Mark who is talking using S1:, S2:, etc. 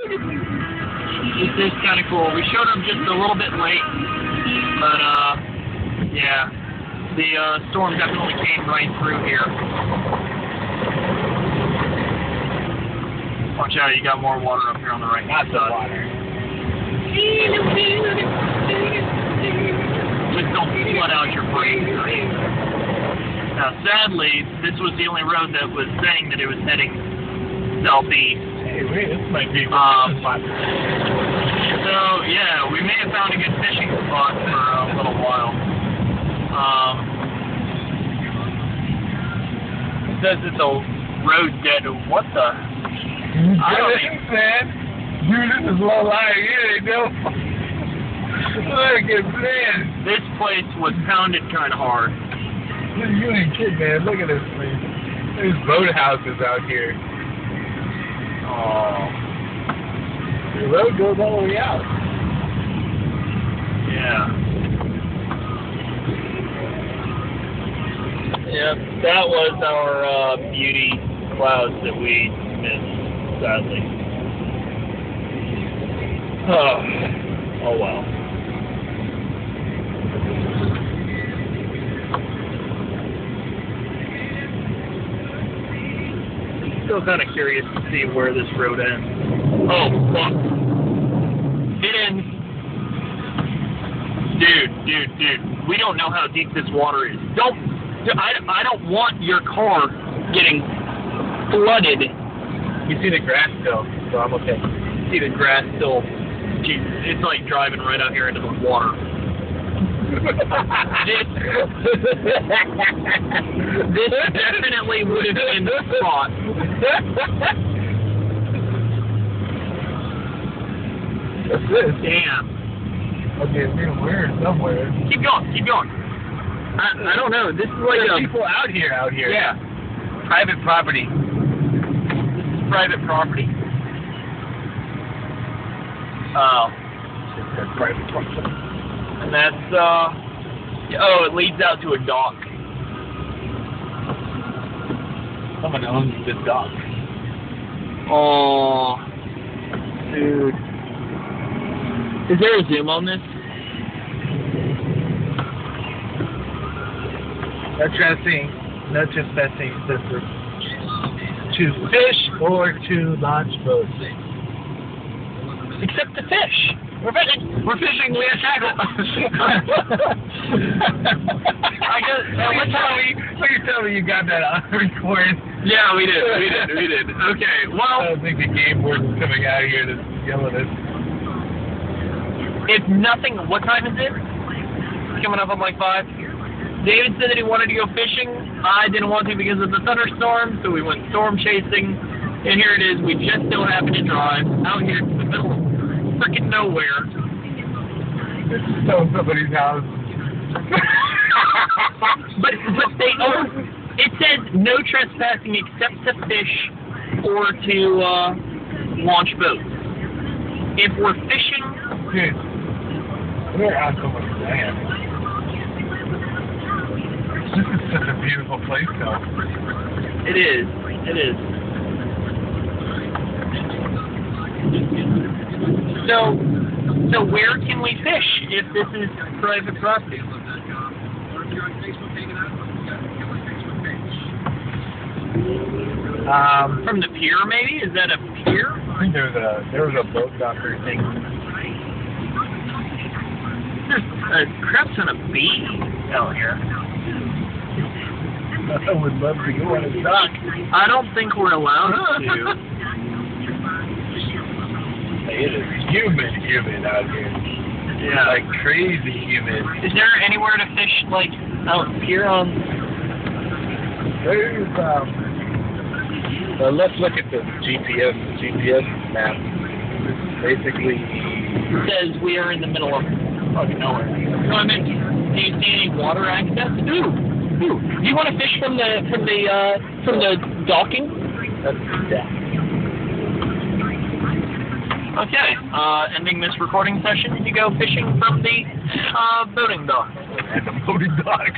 S1: This is kind of cool. We showed them just a little bit late, but yeah, the storm definitely came right through here. Watch out, you got more water up here on the right hand side. Just don't flood out your brain. Now, sadly, this was the only road that was saying that it was heading southeast.
S2: Hey, wait, this might be a spot.
S1: So, yeah, we may have found a good fishing spot for a little while. It says it's a road dead. What the? I don't think,
S2: man. Dude, this is low lying. You know. Look at man.
S1: This place was pounded kind of hard.
S2: You ain't kidding, man. Look at this place. There's boathouses out here. Oh. The road goes all the way out.
S1: Yeah. Yeah, that was our beauty clouds that we missed, sadly. Oh well. Still kind of curious to see where this road ends. Oh, fuck. It ends. Dude. We don't know how deep this water is. I don't want your car getting flooded.
S2: You see the grass still, so I'm okay.
S1: See the grass still. Jesus, it's like driving right out here into the water. This definitely would have been the spot.
S2: What's this?
S1: Damn.
S2: Okay, it's being weird somewhere.
S1: Keep going. I don't know. This is like
S2: people out here.
S1: Yeah.
S2: Private property.
S1: This is private property. Oh.
S2: That's private property.
S1: And that's, oh, it leads out to a dock.
S2: Someone owns this dock.
S1: Oh, dude. Is there a zoom on this?
S2: No trespassing, to fish or to launch boats.
S1: Except to fish. We're fishing, we have tackle. I guess,
S2: please tell me you got that on record.
S1: Yeah, we did. Okay, well.
S2: I don't think the game warden's coming out here to yell at us.
S1: If nothing, what time is it? It's coming up on like 5. David said that he wanted to go fishing. I didn't want to because of the thunderstorm, so we went storm chasing. And here it is. We just still happen to drive out here to the middle of freaking nowhere.
S2: This is still somebody's house.
S1: but they it says no trespassing except to fish or to launch boats. If we're fishing,
S2: dude, we're on someone's land. This is such a beautiful place, though.
S1: It is. So where can we fish if this is private property? From the pier, maybe? Is that a pier?
S2: I think there was a boat docker thing.
S1: There's a crap ton of bees out here.
S2: I would love to go on a dock.
S1: I don't think we're allowed to.
S2: It is humid out here.
S1: Yeah.
S2: Like crazy humid.
S1: Is there anywhere to fish, like, out here on?
S2: There's, let's look at the GPS map. Basically,
S1: it says we are in the middle of fucking nowhere. No, I mean, do you see any water access? Ooh. Do you want to fish from the docking?
S2: That's deck.
S1: Okay, ending this recording session, you go fishing from the boating dock.
S2: At the boating dock.